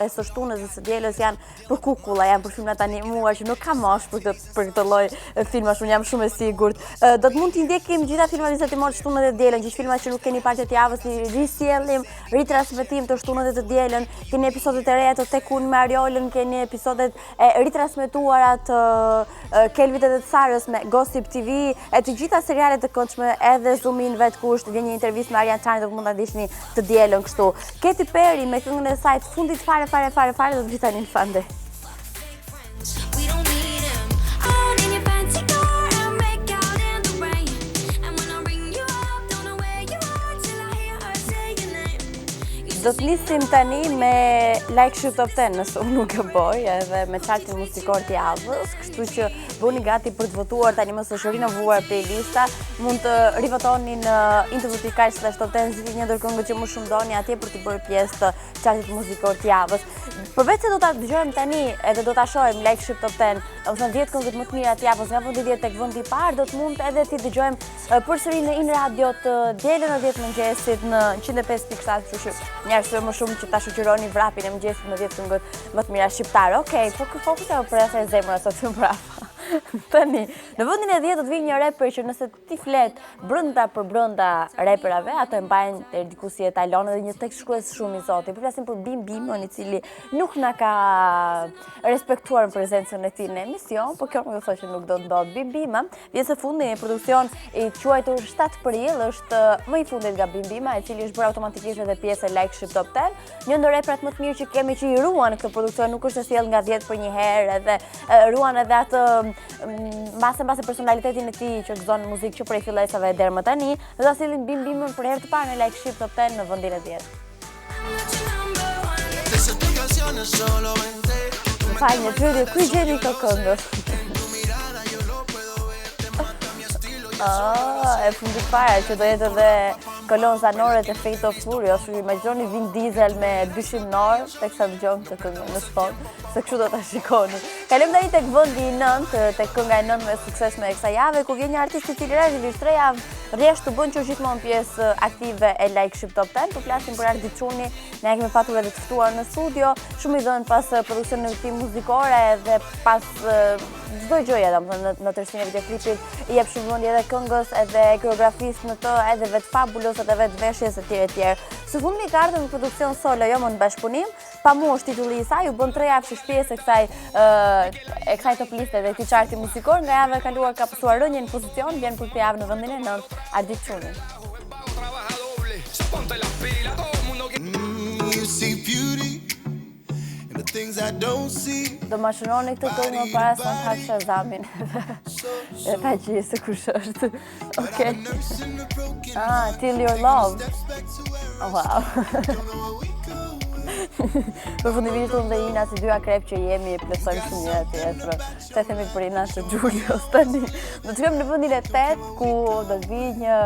e së shtunës dhe së dielës janë për kukulla, janë për filmat animuar që nuk ka mosh për këtë lloj filmash, unë jam shumë e sigurt. Do të mund t'i ndjekim gjitha filmat 21 shtunët dhe të dielën, gjithë filmat që nuk keni parë të javës, i risjellim, ritransmetim të shtunët dhe të dielën. Keni episodet e reja të Tek Unë me Ariolën, keni episodet e ritransmetuara të Kelvit edhe të Sarës me Gossip TV, e të gjitha serialet të këndshme edhe Zoom In kusht, vjen një intervistë me Arian Çani do të mund ta ndiqni të dielën kështu. Katy Perry me këngën e saj të fundit fare do të vi tani në fande. Do të nisim tani me Like Ship Top 10, nëse unë nuk e boj, edhe me chartin muzikor të javës, kështu që bëni gati për të votuar tani më së rinovuar playlista. Mund të rivotoni në intervju.com/top10 zgjidhni një ndër këngët që më shumë doni atje për të bërë pjesë të chartit muzikor të javës. Përveç se do ta dëgjojmë tani edhe do ta shohim Like Ship Top 10, ose 10 këngët më të mira të javës nga vendi 10 tek vendi i parë, do të mund edhe ti dëgjojmë përsëri në In Radio të dielën në 10 mëngjesit në 105.7, kështu që një arsye më shumë që ta shoqëroni vrapin e mëngjesit me 10 këngët më të mira shqiptare. Okej, po fokusojmë për asaj zemra sot më mbrapa. Tani, në vendin e 10 do të vijë një rapper që nëse ti flet brenda për brenda rapperave, ato e mbajnë deri diku si etalon dhe një tekst shkrues shumë i zotit. Po flasim për Bim Bimon, i cili nuk na ka respektuar në prezencën e tij në emision, por kjo nuk do të thotë që nuk do të ndodh. Bim Bima vjen së fundi një produksion i quajtur 7 prill, është më i fundit nga Bim Bima, i cili është bërë automatikisht edhe pjesë e Like Ship Top 10. Një ndër rapperat më të mirë që kemi që i ruan këtë produksion, nuk është se sjell nga 10 për një herë, edhe ruan edhe atë mbase personalitetin e tij që gëzon muzikë që prej fillesave deri më tani, dhe ta sillin Bim Bimën për herë të parë në Like Ship Top 10 në vendin e 10. Fajnë një pyetje, ku i gjeni këto këngës? E fundit para që do jetë edhe kolon zanore të Fate of Furious, ju imagjinoni Vin Diesel me dyshim nor, teksa dëgjojmë këtë këngë në spot, se kështu do ta shikoni. Kalojmë tani tek vendi i 9, tek kënga e 9 me sukses me kësaj jave, ku vjen një artist i cili realisht 3 javë rresht të bën që gjithmonë pjesë aktive e Like Ship Top 10. Po flasim për Ardi Çuni, ne kemi patur edhe të ftuar në studio, shumë i dhënë pas produksionit të tij muzikore dhe pas çdo gjëje, domethënë në tërësinë e videoklipit, i jep shumë vëmendje edhe këngës, edhe koreografisë në të, edhe vetë Fabulous, edhe vetë veshjes etj etj. Së fundmi ka ardhur në produksion solo, jo më në bashkëpunim, pa mua është titulli i saj, u bën 3 javë pjesë e kësaj top liste dhe këtij charti muzikor, nga java e kaluar ka pasur rënje në pozicion, vjen për këtë javë në vendin e 9, Ardi Çuni. see beauty in the things I don't see. Do ma shënoni këtë këngë më para se në hak Shazamin. E ta që se kush është. Okej. Till Your Love. Oh, wow. Përfundimisht unë dhe Ina si dy akrep që jemi plotësojmë shumë njëra tjetrën. Të themi për Ina se Julios tani. Do të shkojmë në vendin e 8 ku do të vi një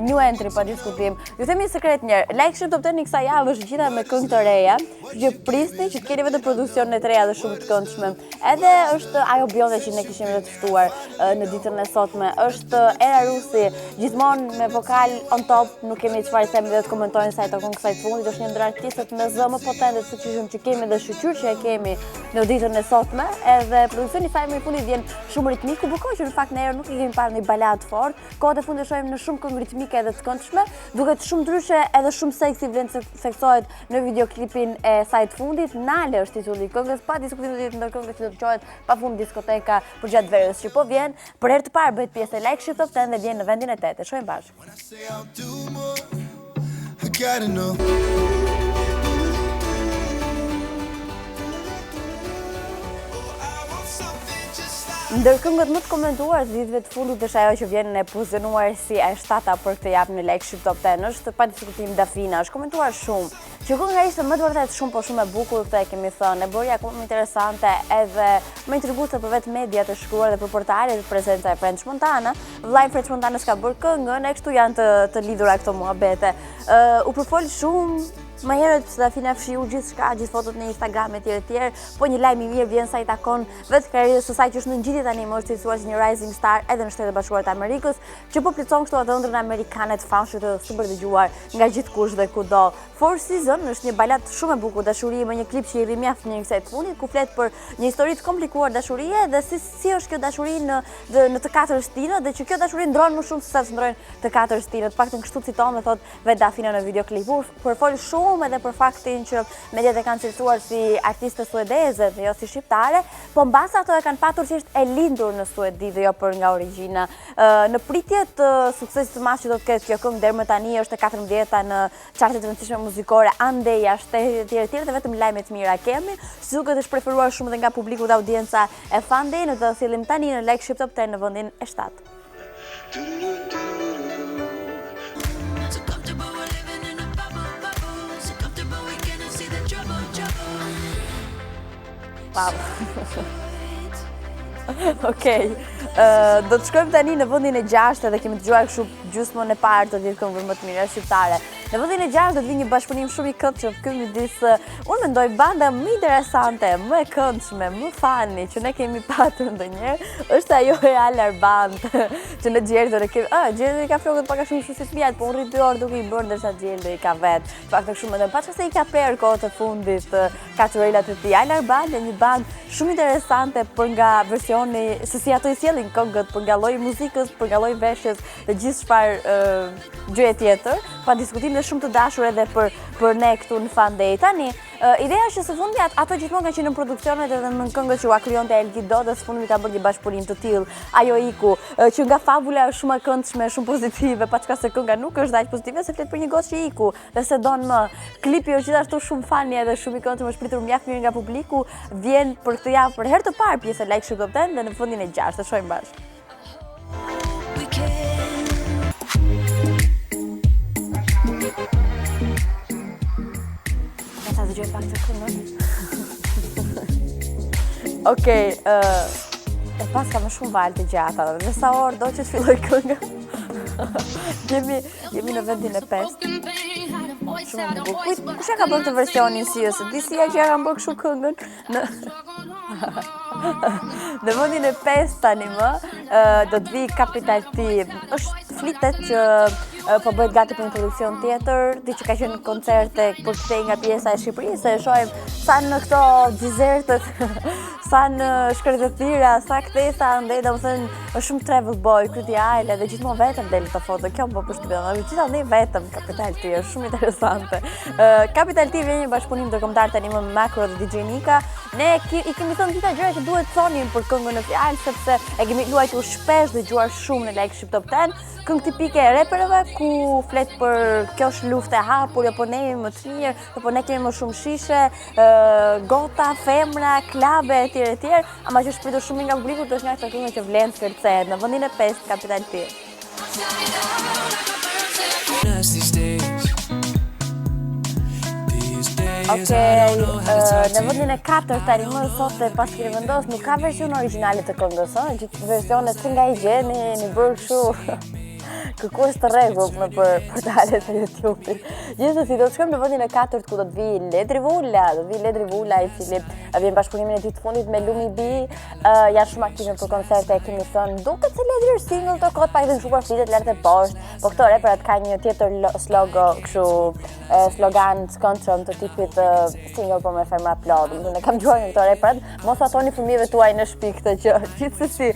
new entry pa diskutim. Ju themi sekret njerë, Like Ship Top 10 kësaj javë është gjitha me këngë të reja, që prisni që të keni vetëm produksionet të reja dhe shumë të këndshme. Edhe është ajo Bjonde që ne kishim të ftuar në ditën e sotme. Është Era Rusi, gjithmonë me vokal on top, nuk kemi çfarë themi dhe të komentojnë sa ato këngë kësaj fundit, është një ndër artistët me zë më potente të fuqishëm që kemi dhe shqyr që e kemi në ditën e sotme, edhe produksioni i saj më i fundit vjen shumë ritmik, ku bëkoj që në fakt ne nuk i kemi parë një balad fort, kohët e fundit shohim në shumë këngë ritmike edhe të këndshme, duket shumë ndryshe edhe shumë seksi vlen të theksohet në videoklipin e saj të fundit. Nale është titulli i këngës, pa diskutim të ndër këngë që do të dëgjohet pafund diskoteka përgjatë verës që po vjen, për herë të parë bëhet pjesë e Like Ship Top 10 dhe vjen në vendin e 8. Shohim bashkë. Ndër këngët më të komentuar të ditëve të fundit është ajo që vjen e pozicionuar si e shtata për këtë javë në Like Ship Top 10, është pa diskutim Dafina, është komentuar shumë. Që kënga ishte më të vërtet shumë po shumë e bukur, këtë e kemi thënë, e bëri akoma më interesante edhe më intriguese për vetë media të shkruar dhe për portalet prezenca e French Montana. Vllai French Montana s'ka bërë këngën, e kështu janë të lidhura këto muhabete. U përfol shumë. Më herët se Dafina fshiu gjithçka, gjithë fotot në Instagram e tjerë, po një lajm i mirë vjen sa i takon vetë karrierës së saj që është në ngjitje tani më është thjesht si një rising star edhe në Shtetet Bashkuara të Amerikës, që po plotson këto atë ëndrrën amerikane të famshme të super dëgjuar nga gjithkush dhe kudo. Four Seasons është një balad shumë e bukur dashurie me një klip që i rri mjaft mirë kësaj të fundit, ku flet për një histori të komplikuar dashurie dhe si është kjo dashuri në të katër stinët dhe që kjo dashuri ndron më shumë se sa të ndrojnë të katër stinët. Paktën kështu citon me thot vetë Dafina në videoklip. Përfol shumë edhe për faktin që mediat e kanë cilësuar si artiste suedeze dhe jo si shqiptare, po mbas ato e kanë patur thjesht e lindur në Suedi dhe jo për nga origjina. Në pritje të suksesit të madh që do të ketë kjo këngë deri më tani është e 14-ta në chartet e rëndësishme muzikore, andej jashtë etj dhe vetëm lajme të mira kemi. Si duket është preferuar shumë edhe nga publiku dhe audienca e Fandej, në të sillim tani në Like Ship Top 10 në vendin e 7. Okej, do të shkojmë tani në vendin e 6 dhe kemi dëgjuar kështu gjysmën e parë të ditë këngëve më të mira shqiptare. Në vendin e 6 do të vi një bashkëpunim shumë i këndshëm këtu midis, unë mendoj banda më interesante, më e këndshme, më fani që ne kemi patur ndonjëherë, është ajo e Alar Band, që në Gjerë do të kemi, Gjerë i ka flokët pak a shumë si fëmijët, po unë rri 2 orë duke i bërë ndërsa Gjerë i ka vetë. Faktë shumë edhe paçka se i ka prerë kohët e fundit kaçurelat e tij. Alar Band është një band shumë interesante për nga versioni se si ato i sjellin këngët, për nga lloji muzikës, për nga lloji veshjes dhe gjithë çfarë gjëje tjetër, pa diskutim dhe shumë të dashur edhe për ne këtu në Fandej. Tani, ideja është që së fundi ato gjithmonë kanë qenë në produksionet edhe në këngët që ua krijonte Elgido dhe së fundi ka bërë një bashkëpunim të tillë. Ajo Iku, që nga fabula është shumë e këndshme, shumë pozitive, paçka se kënga nuk është aq pozitive se flet për një gocë që Iku dhe se don më. Klipi është gjithashtu shumë fani edhe shumë i këndshëm, është pritur mjaft mirë nga publiku, vjen për këtë javë për herë të parë pjesë e Like Ship Top 10 dhe në fundin e 6, të shohim bashkë. Ta dëgjoj pak të këngën. Okej, e pas ka më shumë valë të gjata dhe sa orë do që të filloj kënga. Jemi në vendin e 5. Shumë e bukur. Kush e ka bërë këtë versionin si ose disia që e kanë bërë kështu këngën? Në vendin e 5 tani më do të vi Capital T. Është flitet që po bëhet gati për një produksion tjetër, di që ka qenë koncerte për kthej nga pjesa e Shqipërisë, e shohim sa në këto gjizertët, sa në shkretëtira, sa kthesa, ndej domethënë është shumë travel boy, Kryti Ajle dhe gjithmonë vetëm del të foto. Kjo më po përshtypjen, gjithandej vetëm Capital T, është shumë interesante. Capital T vjen një bashkëpunim ndërkombëtar tani më me Makro dhe DJ Nika. Ne i kemi thënë gjitha gjëra që duhet thonin për këngën në fjalë, sepse e kemi luajtur shpesh dëgjuar shumë në Like Ship Top 10, këngë tipike e reperëve, ku flet për kjo është luftë e hapur, po ne jemi më të mirë, po ne kemi më shumë shishe, gota, femra, klabe etj. Ama që është pritur shumë nga publiku, është nga këto këngë që vlen të kërcehet në vendin e 5 Kapital T. Në vendin e 4 tani më sot pas kemi vendosur, nuk ka version origjinale të këngës, gjithë versionet që nga i gjeni, një bërë kështu kërkues të rregullt në portalet e YouTube-it. Gjithsesi do të shkojmë në vendin e 4 ku do të vi Ledri Vula, i cili vjen bashkëpunimin e tij të fundit me Lumi B. Janë shumë aktive për koncerte, kemi thënë, duket se Ledri është single të kohët pak të shumë fitet lart e poshtë, po këto reperat kanë një tjetër slogan të këndshëm të tipit single po me femra plot. Ne kam dëgjuar këto reperat, mos a thoni fëmijëve tuaj në shtëpi këtë gjë. Gjithsesi,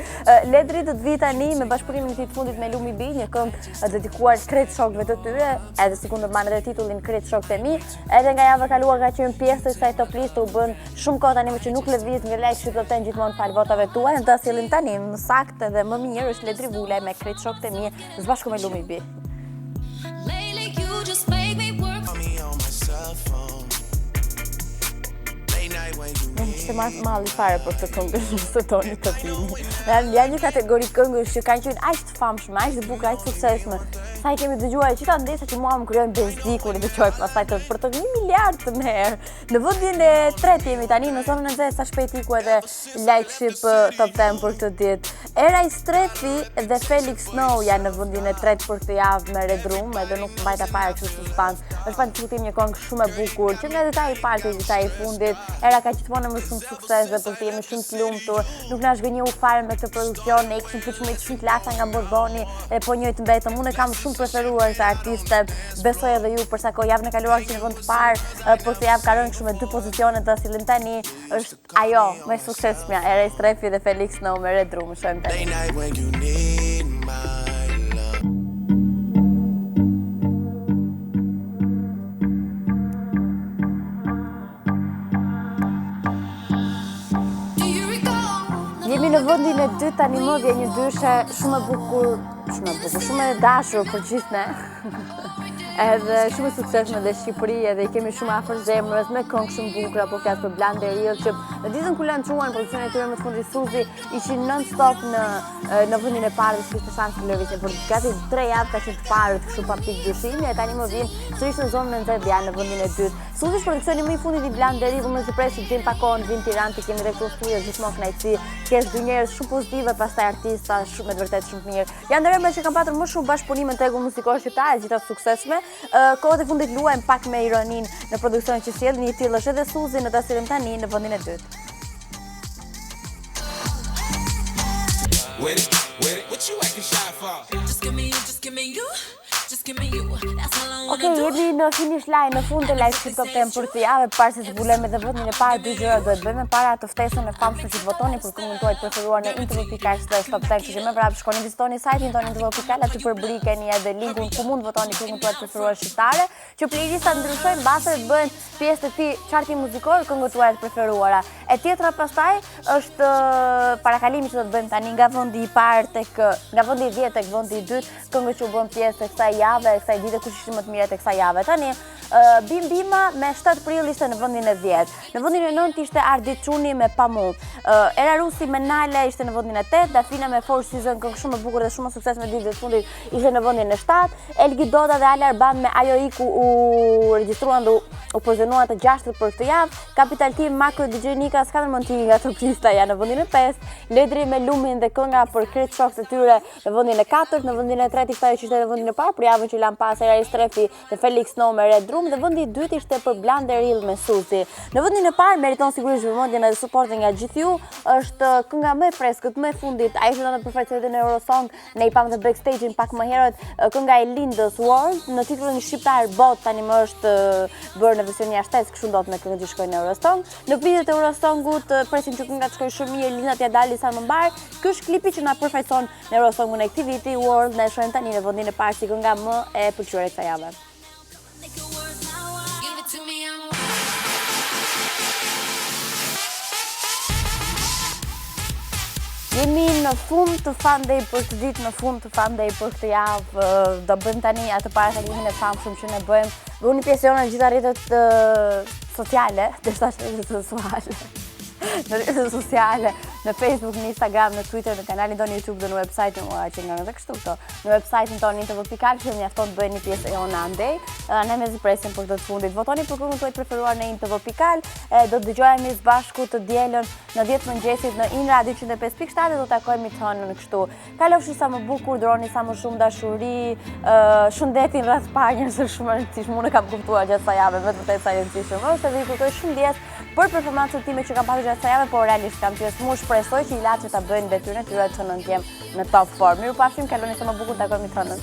Ledri do të vi tani me bashkëpunimin e tij të fundit me Lumi B, një këngë dedikuar krejt shokëve të tyre, edhe si kundërmarrë edhe titullin Krejt shokët e mi, edhe nga java kaluar ka qenë pjesë të kësaj top liste, u bën shumë kohë tani që nuk lëviz nga like shqiptoten gjithmonë fal votave tuaja, do ta sjellim tani më saktë dhe më mirë është Ledri Vula me Krejt shokët e mi, së bashku me Lumi B. Ishte malli fare për këtë këngësh nëse toni të pini. Janë një kategori këngësh që kanë qenë aq të famshme, aq të bukur, aq të suksesshme. Sa i kemi dëgjuar qita ndesa që mua më krijojnë bezdi kur i dëgjoj pastaj për të 1 miliard të herë. Në vendin e 3 jemi tani në zonën e 6 sa shpejt iku edhe like ship top 10 për këtë ditë. Era i Strefi dhe Felix Snow janë në vendin e 3 për këtë javë me Red Room, edhe nuk mbajta para kështu suspans. Është pa diskutim një këngë shumë e bukur, që nga detaji i parë te detaji i fundit, era ka gjithmonë më shumë sukses dhe për të jemi shumë të lumtur. Nuk na zgënjeu fare me këtë produksion, ne kishim shumë të larta nga Borboni, po njëjtë të mbetëm. Unë kam shumë preferuar këtë artiste, besoj edhe ju, përsa ko javën e kaluar që në vend të parë, por këtë javë ka rënë kështu me 2 pozicione të sillim tani, është ajo me suksesshmja, Era i Strefi dhe Felix Snow me Red Room, shojmë tani. Jemi në vendin e 2 tani më vjen një dyshe shumë e bukur, shumë e dashur për gjithë ne. Edhe shumë e suksesshme në Shqipëri, edhe i kemi shumë afër zemrës me këngë shumë bukura, po flas për Bland Eril që në ditën kur lançuan produksionin e tyre më të fundit Suzi, ishin non-stop në vendin e parë dhe kishte shans të lëvizje për gati 3 javë ka qenë të parë kështu pa pikë dyshimi, e tani më vjen sërish në zonën e 10 janë në vendin e 2. Suzi është produksioni më i fundit i Bland Eril, më së presh që pa kohën vin Tiranë, ti kemi edhe këtu studio gjithmonë kënaqësi, kesh dy njerëz shumë pozitive, pastaj artista shumë me vërtet shumë të mirë. Janë ndërmjet që kanë patur më shumë bashkëpunime në tregun muzikor shqiptar, gjithë të suksesshme. Kohët e fundit luajmë pak me ironin në produksionin që sjell, një tillë është edhe Suzi, në ta sillim tani në vendin e 2. Okej, jemi në finish line, në fund të live ship top 10 për këtë javë, parë se të zbulojmë edhe vendin e parë, 2 gjëra duhet bëjmë para të ftesën e famshme që të votoni për këngën tuaj të preferuar në internet.com/top 10, që më prapë shkoni vizitoni sajtin tonë internet.com, aty përbri keni edhe linkun ku mund votoni këngën tuaj të preferuar shqiptare, që playlista ndryshojnë mbase të bëhen pjesë të këtij charti muzikor këngët tuaja të preferuara. E tjetra pastaj është parakalimi që do të bëjmë tani nga vendi i parë nga vendi i 10 tek vendi i 2, këngët që u bën pjesë të kësaj jave, kësaj dite kush ishte më të mirë tek kësaj jave. Tani Bim Bima me 7 prill ishte në vendin e 10. Në vendin e 9 ishte Ardi Çuni me Pamu. Era Rusi me Nale ishte në vendin e 8, Dafina me Four Seasons, këngë shumë e bukur dhe shumë suksesshme ditët e fundit, ishte në vendin e 7. Elgi Doda dhe Alar Band me Ajo Iku u regjistruan dhe u pozionuan të 6 për këtë javë. Capital Team, Marko DJ Nika, s'ka ndërmend nga top lista janë në vendin e 5. Ledri me Lumin dhe kënga për Krejt shokët e tyre në vendin e 4, në vendin e 3 ishte ajo që ishte në vendin e parë për javën që lan pas Era i Strefi dhe Felix Snow me Red Room, dhe vendi i dytë ishte për Bland Eril me Suzi. Në vendin e parë meriton sigurisht vëmendjen edhe suportin nga gjithë ju, është kënga më e freskët, më e fundit, ajo që do të përfaqësohet në Eurosong, ne i pam në backstage-in pak më herët, kënga e Lindës World, në titullin shqiptar Bot tani më është bërë në versionin jashtëz, kështu ndodh me këngët që shkojnë në Eurosong. Në klipet e Eurosongut presim që këngat shkojnë shumë mirë, Linda t'ia dalë sa më mbar. Ky është klipi që na përfaqëson në Eurosongun Activity World, ne shohim tani në vendin e parë si kënga më e pëlqyer kësaj jave. Jemi në fund të Fun Day për këtë ditë, në fund të Fun Day për këtë javë. Do bëjmë tani atë paratalimin e famshëm që ne bëjmë. Bëni një pjesë në gjitha rrjetet sociale, derisa rrjetet seksuale. Në rrjetet sociale, në Facebook, në Instagram, në Twitter, në kanalin tonë YouTube dhe në website-in që nga edhe kështu këto. Në website-in tonë Intervopikal që mjafton të bëjnë një pjesë e ona andej. Ne me presim për këtë të fundit. Votoni për këngën tuaj të preferuar në Intervopikal. Do të dëgjojmë së bashku të dielën në 10 mëngjesit në In Radio 105.7 do takojmë tonë në kështu. Kalofshi sa më bukur, duroni sa më shumë dashuri, shëndetin rreth partnerit është shumë e rëndësishme. Unë kam kuptuar gjatë kësaj jave, vetë vërtet sa e rëndësishme është, edhe ju kujtoj shumë ndjes për performancën time që kam pasur gjatë kësaj jave, por realisht kam qenë shumë shpresoj që ilaçet ta bëjnë detyrën e tyre që në jem në top form. Mirupafshim, kaloni sa më bukur, takojmë tënën.